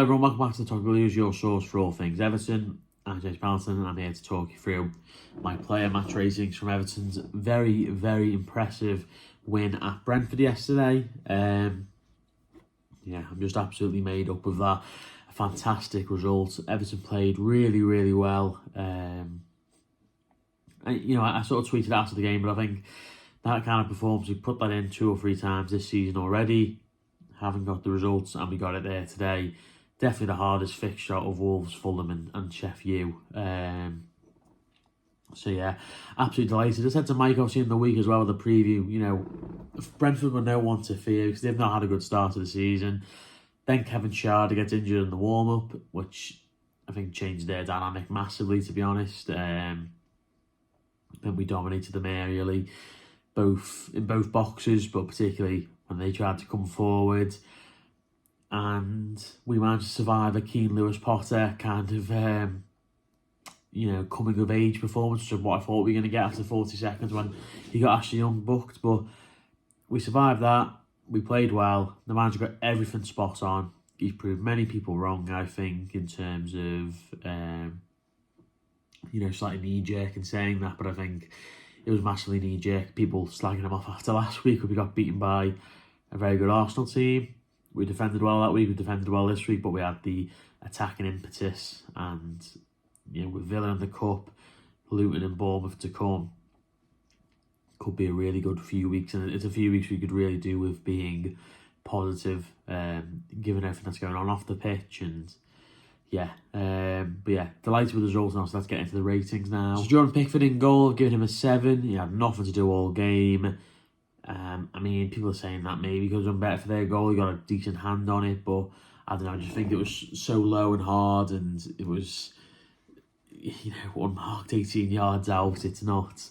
Hello everyone, welcome back to the Talk Blues, your source for all things Everton. I'm James Palton and I'm here to talk you through my player match ratings from Everton's very, very impressive win at Brentford yesterday. I'm just absolutely made up of that. A fantastic result. Everton played really, really well. I sort of tweeted after the game, but I think that kind of performance, we put that in 2 or 3 times this season already. Haven't got the results, and we got it there today. Definitely the hardest fixture of Wolves, Fulham and Sheffield. Absolutely delighted. I said to Mike, obviously in the week as well, with the preview, Brentford were no one to fear because they've not had a good start to the season. Then Kevin Schade gets injured in the warm-up, which I think changed their dynamic massively, to be honest. Then we dominated them aerially, in both boxes, but particularly when they tried to come forward. And we managed to survive a Keane Lewis Potter kind of, coming of age performance, which is what I thought we were going to get after 40 seconds when he got Ashley Young booked. But we survived that. We played well. The manager got everything spot on. He's proved many people wrong, I think, in terms of, slightly knee-jerk in saying that. But I think it was massively knee-jerk. People slagging him off after last week when we got beaten by a very good Arsenal team. We defended well that week, we defended well this week, but we had the attacking impetus, and with Villa in the Cup, Luton and Bournemouth to come, could be a really good few weeks, and it's a few weeks we could really do with being positive, given everything that's going on off the pitch, and delighted with the results now, so let's get into the ratings now. So Jordan Pickford in goal, giving him a 7, he had nothing to do all game. People are saying that maybe because I'm better for their goal, he got a decent hand on it, but I don't know, I just think it was so low and hard, and it was, unmarked 18 yards out. It's not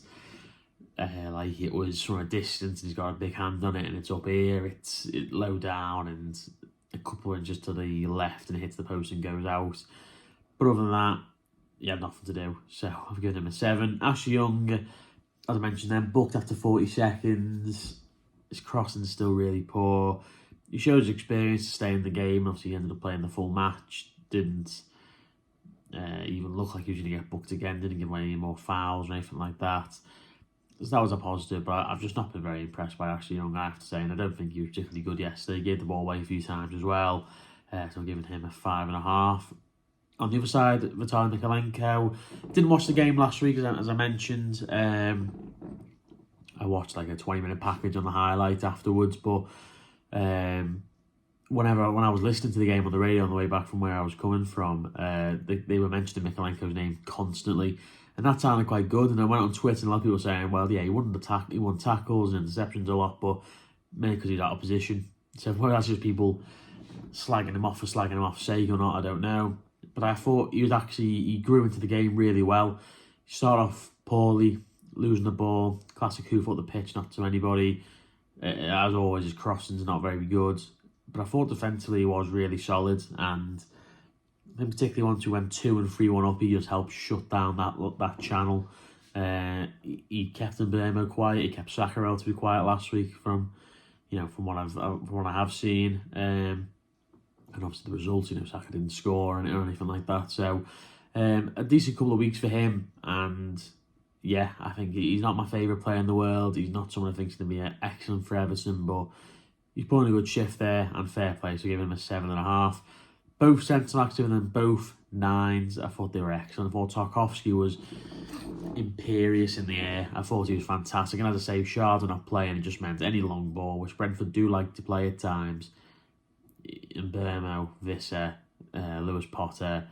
like it was from a distance and he's got a big hand on it and it's up here, it's low down and a couple inches to the left and it hits the post and goes out. But other than that, he had nothing to do, so I've given him a 7. Ashley Young, as I mentioned then, booked after 40 seconds. His crossing's still really poor. He showed his experience to stay in the game. Obviously, he ended up playing the full match. Didn't even look like he was going to get booked again. Didn't give away any more fouls or anything like that. So that was a positive, but I've just not been very impressed by Ashley Young, I have to say. And I don't think he was particularly good yesterday. He gave the ball away a few times as well. So I'm giving him a 5.5. On the other side, Vitaly Mykolenko. Didn't watch the game last week, as I mentioned. I watched like a 20-minute package on the highlight afterwards, but when I was listening to the game on the radio on the way back from where I was coming from, they were mentioning Mykolenko's name constantly, and that sounded quite good. And I went on Twitter and a lot of people were saying, well, yeah, he won tackles and interceptions a lot, but mainly because he's out of position. So whether that's just people slagging him off for slagging him off's sake or not, I don't know. But I thought he grew into the game really well. He started off poorly, losing the ball, classic hoof up the pitch, not to anybody. As always, his crossing's not very good. But I thought defensively he was really solid, and in particular once we went 2 and 3-1 up, he just helped shut down that channel. He kept Mbeumo quiet, he kept Saka relatively quiet last week from what I have seen. And obviously the results, Saka didn't score or anything like that. So a decent couple of weeks for him, and yeah, I think he's not my favourite player in the world. He's not someone I think is going to be excellent for Everton, but he's put in a good shift there, and fair play, so give him a 7.5. Both centre-backs giving them both 9s. I thought they were excellent. I thought Tarkowski was imperious in the air. I thought he was fantastic. And as I say, Schade not playing, it just meant any long ball, which Brentford do like to play at times. And Mbeumo, Visser, Lewis Potter,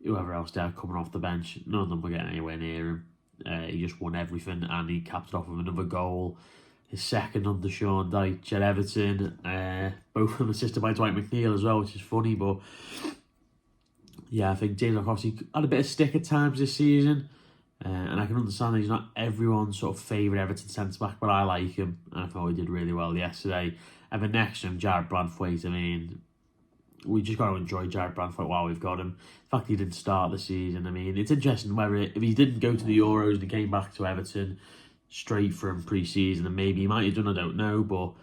whoever else they had coming off the bench, none of them were getting anywhere near him. He just won everything, and he capped it off with another goal. His second under Sean Dyche at Everton. Both of them assisted by Dwight McNeil as well, which is funny. But yeah, I think James obviously had a bit of stick at times this season. And I can understand that he's not everyone's sort of favourite Everton centre-back, but I like him. And I thought he did really well yesterday. And then next to him, Jared Brandthwaite. We just got to enjoy Jared Brandthwaite while we've got him. The fact he didn't start the season, it's interesting whether if he didn't go to the Euros and he came back to Everton straight from pre-season, and maybe he might have done, I don't know, but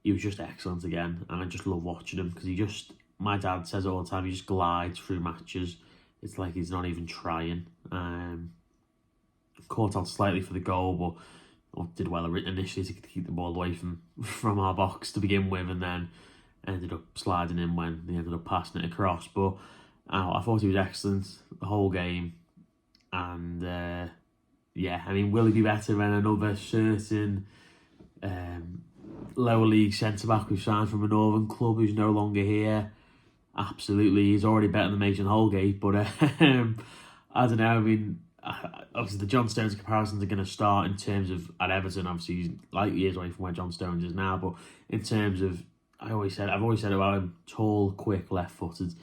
he was just excellent again, and I just love watching him because he just my dad says it all the time, he just glides through matches. It's like he's not even trying. Caught out slightly for the goal, but did well initially to keep the ball away from our box to begin with, and then ended up sliding in when they ended up passing it across. But I thought he was excellent the whole game. And yeah, I mean, will he be better than another certain lower league centre-back we've signed from a northern club who's no longer here? Absolutely, he's already better than Mason Holgate, but I don't know, I mean, obviously the John Stones comparisons are going to start in terms of, at Everton, obviously he's light years away from where John Stones is now, but in terms of, I've always said about him, tall, quick, left-footed,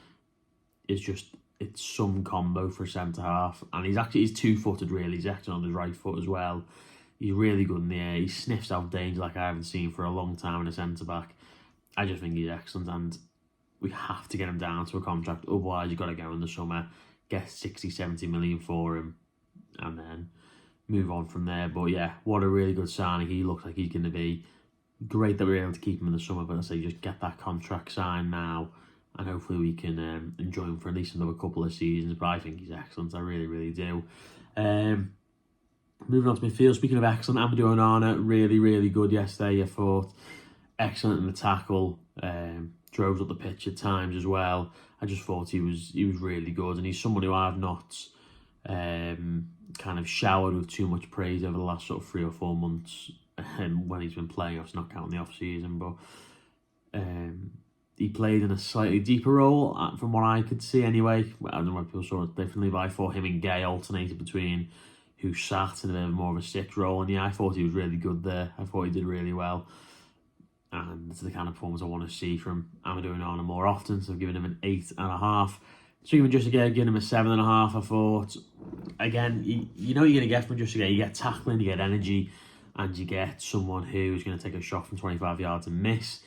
it's some combo for a centre-half, and he's two-footed really, he's acting on his right foot as well. He's really good in the air, he sniffs out danger like I haven't seen for a long time in a centre-back. I just think he's excellent, and we have to get him down to a contract, otherwise you've got to go in the summer, get 60, 70 million for him, and then move on from there. But yeah, what a really good signing. He looks like he's going to be great that we're able to keep him in the summer, but I say just get that contract signed now, and hopefully we can enjoy him for at least another couple of seasons. But I think he's excellent, I really, really do. Moving on to midfield, speaking of excellent, Amadou Onana, really, really good yesterday. I thought excellent in the tackle, drove up the pitch at times as well. I just thought he was really good, and he's someone who I've not kind of showered with too much praise over the last sort of 3 or 4 months when he's been playing. I was not counting the off season, but he played in a slightly deeper role from what I could see anyway. I don't know if people saw it differently, but I thought him and Gay alternated between who sat in a bit more of a 6 role, and yeah, I thought he was really good there. I thought he did really well, and it's the kind of performance I want to see from Amadou Onana more often, so I've given him an 8.5. Speaking of Just Again, giving him a 7.5. I thought, again, you know what you're going to get from Just Again. You get tackling, you get energy, and you get someone who's going to take a shot from 25 yards and miss.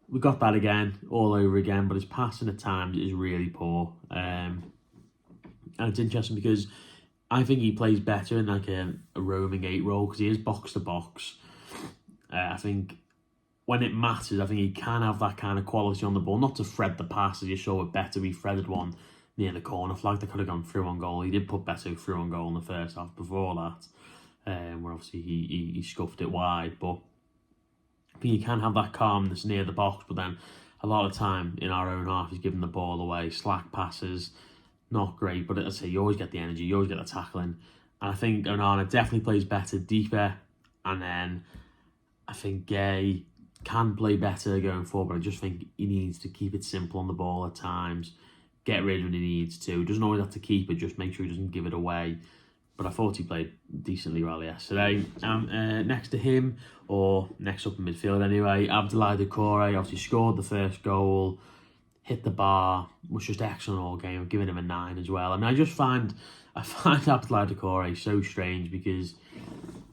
We got that again, all over again, but his passing at times is really poor. And it's interesting because I think he plays better in like a roaming 8 role, because he is box to box. I think when it matters, I think he can have that kind of quality on the ball, not to thread the pass as you saw with Beto. He threaded one near the corner flag that could have gone through on goal. He did put Beto through on goal in the first half before that, where obviously he scuffed it wide. But I think he can have that calmness near the box, but then a lot of time in our own half he's giving the ball away, slack passes, not great. But as I say, you always get the energy, you always get the tackling, and I think Onana definitely plays better deeper, and then I think Gay can play better going forward, but I just think he needs to keep it simple on the ball at times, get rid when he needs to. Doesn't always have to keep it, just make sure he doesn't give it away. But I thought he played decently well yesterday. Next to him, or next up in midfield anyway, Abdoulaye Doucoure obviously scored the first goal, hit the bar, was just excellent all game. I'm giving him a 9 as well. I mean, I find Abdoulaye Doucoure so strange because,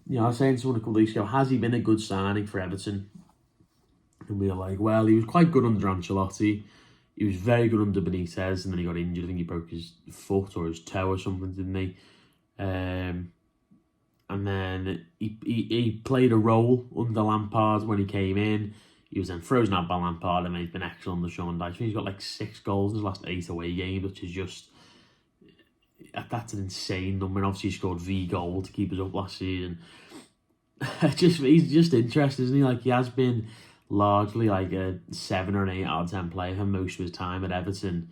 you know, I was saying to someone a couple of weeks ago, has he been a good signing for Everton? And we were like, well, he was quite good under Ancelotti. He was very good under Benitez, and then he got injured. I think he broke his foot or his toe or something, didn't he? And then he played a role under Lampard when he came in. He was then frozen out by Lampard, and then he's been excellent under Sean Dyche. I think he's got like 6 goals in his last 8 away games, which is just, that's an insane number. And obviously he scored the goal to keep us up last season. He's just interesting, isn't he? Like, he has been largely like a 7 or an 8 out of 10 player for most of his time at Everton.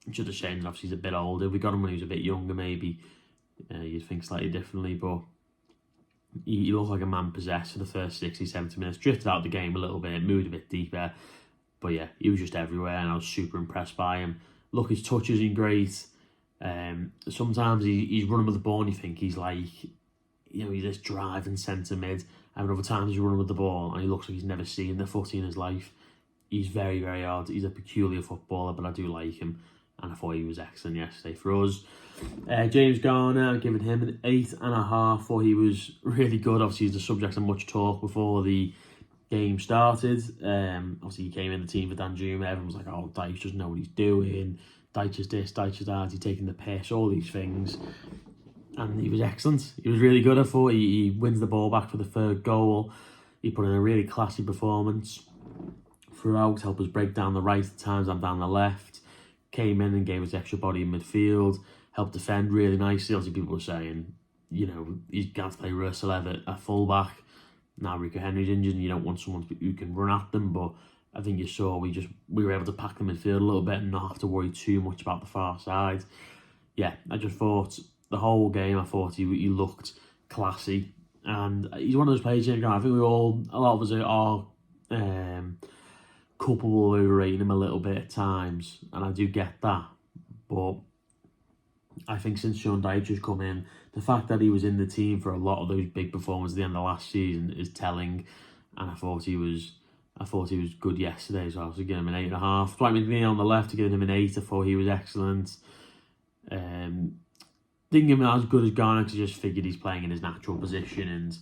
Just a shame that obviously he's a bit older. We got him when he was a bit younger, maybe. You'd think slightly differently, but he looked like a man possessed for the first 60, 70 minutes. Drifted out of the game a little bit, moved a bit deeper. But yeah, he was just everywhere, and I was super impressed by him. Look, his touch isn't great. Sometimes he's running with the ball and you think he's like, you know, he's this driving centre mid. And other times he's running with the ball and he looks like he's never seen the footy in his life. He's very, very odd. He's a peculiar footballer, but I do like him. And I thought he was excellent yesterday for us. James Garner, I've given him an 8.5. Thought he was really good. Obviously, he's the subject of much talk before the game started. Obviously, he came in the team for Danjuma. Everyone was like, oh, Dyche doesn't know what he's doing. Dyche is this, Dyche is that. He's taking the piss, all these things. And he was excellent. He was really good. I thought he wins the ball back for the third goal. He put in a really classy performance. throughout, helped us break down the right at times and down the left. Came in and gave us extra body in midfield, helped defend really nicely. Obviously, people were saying, you know, he's got to play Russell at fullback. Now Rico Henry's injured and you don't want someone who can run at them, but I think you saw we were able to pack the midfield a little bit and not have to worry too much about the far side. Yeah, I just thought the whole game, I thought he looked classy, and he's one of those players, I think a lot of us are culpable of overrating him a little bit at times, and I do get that, but I think since Sean Dyche has come in, the fact that he was in the team for a lot of those big performances at the end of last season is telling, and I thought he was good yesterday as well, so giving him an 8.5. Dwight McNeil on the left, giving him an 8. I thought he was excellent. Didn't give him as good as Garner because I just figured he's playing in his natural position, and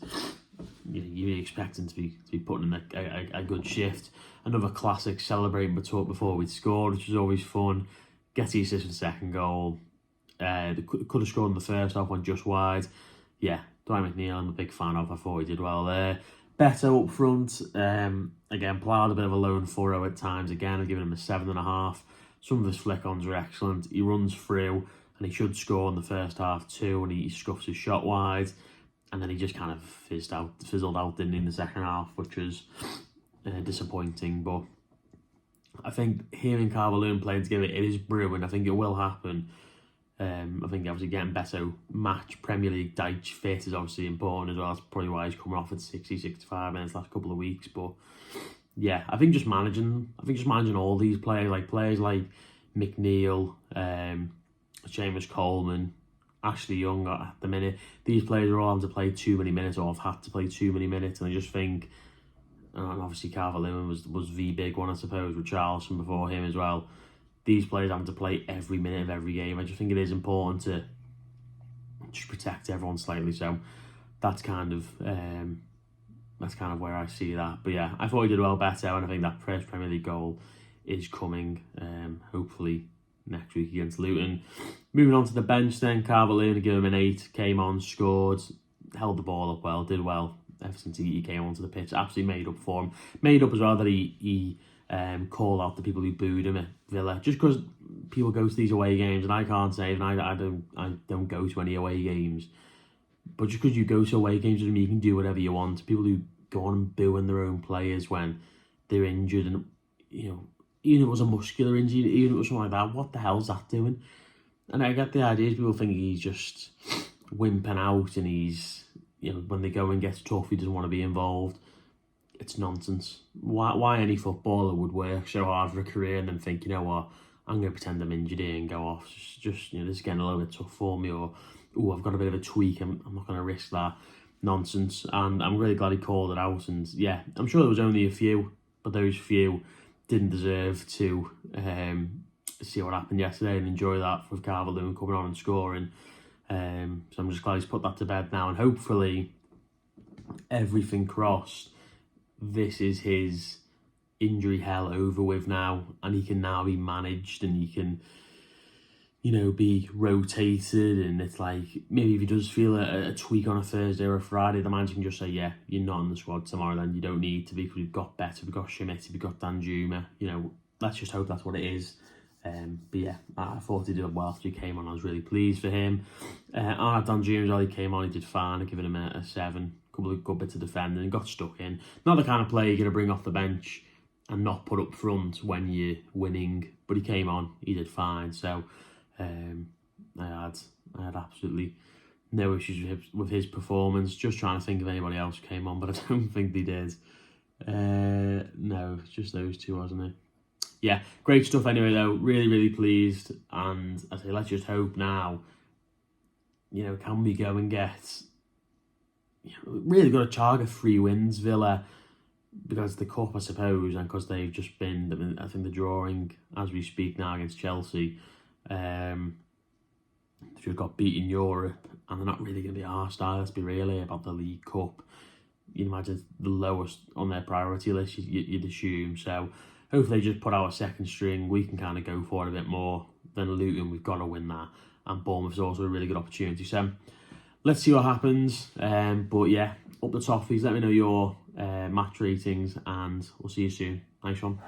you expect him to be putting in a good shift. Another classic celebrating before we'd scored, which was always fun. Gets the assist for the second goal. They could have scored in the first half, went just wide. Yeah, Dwight McNeil, I'm a big fan of. I thought he did well there. Beto up front. Again, Ploughed a bit of a lone furrow at times. Again, I've given him a 7.5. Some of his flick-ons are excellent. He runs through, and he should score in the first half too, and he scuffs his shot wide. And then he just kind of fizzled out, didn't he, in the second half, which was disappointing. But I think hearing Calvert-Lewin playing together, it is brewing. I think it will happen. I think obviously getting Beto match Premier League Dyche fit is obviously important as well. That's probably why he's coming off at 65 minutes last couple of weeks. But yeah, I think just managing all these players like McNeil, Seamus Coleman, Ashley Young at the minute. These players are all having to play too many minutes, or have had to play too many minutes, and I just think, and obviously Calvert-Lewin was the big one, I suppose, with Charleston before him as well. These players having to play every minute of every game. I just think it is important to just protect everyone slightly. So that's kind of where I see that. But yeah, I thought he did well, Beto, and I think that first Premier League goal is coming. Hopefully next week against Luton. Moving on to the bench then, Calvert-Lewin, give him an 8. Came on, scored, held the ball up well, did well. Ever since he came onto the pitch, absolutely made up for him. Made up as well that he called out the people who booed him at Villa, just because people go to these away games, and I can't say, and I don't go to any away games, but just because you go to away games doesn't mean you can do whatever you want. People who go on and booing their own players when they're injured, and even if it was a muscular injury, even if it was something like that, what the hell's that doing? And I get the idea, people think he's just wimping out, and he's, when they go and get tough, he doesn't want to be involved. It's nonsense. Why any footballer would work so hard for a career and then think, you know what, I'm going to pretend I'm injured here and go off. Just this is getting a little bit tough for me, or I've got a bit of a tweak, I'm not going to risk that. Nonsense. And I'm really glad he called it out. And yeah, I'm sure there was only a few, but those few didn't deserve to see what happened yesterday and enjoy that with Calvert-Lewin coming on and scoring. So I'm just glad he's put that to bed now, and hopefully everything crossed, this is his injury hell over with now, and he can now be managed, and he can, be rotated. And it's like, maybe if he does feel a tweak on a Thursday or a Friday, the manager can just say, yeah, you're not in the squad tomorrow, then you don't need to be, because we've got Beto, we've got Schmidt, we've got Danjuma. Let's just hope that's what it is. But yeah, I thought he did well after he came on. I was really pleased for him. Danjuma as well, he came on, he did fine. I've given him a 7. Couple of good bits of defending and got stuck in. Not the kind of player you're going to bring off the bench and not put up front when you're winning, but he came on, he did fine. So I had absolutely no issues with his performance. Just trying to think if anybody else came on, but I don't think they did. No, it's just those two, wasn't it? Yeah, great stuff anyway though. Really, really pleased. And I say, let's just hope now, can we go and get really got to target 3 wins, Villa, because the cup, I suppose, and because they've just been, I think they're drawing as we speak now against Chelsea. They've just got beat in Europe, and they're not really going to be arsed, let's be really, about the League Cup. You'd imagine the lowest on their priority list, you'd assume. So hopefully just put out a second string, we can kind of go for it a bit more than Luton. We've got to win that, and Bournemouth's also a really good opportunity. So let's see what happens. But yeah, up the Toffees. Let me know your match ratings, and we'll see you soon. Nice one.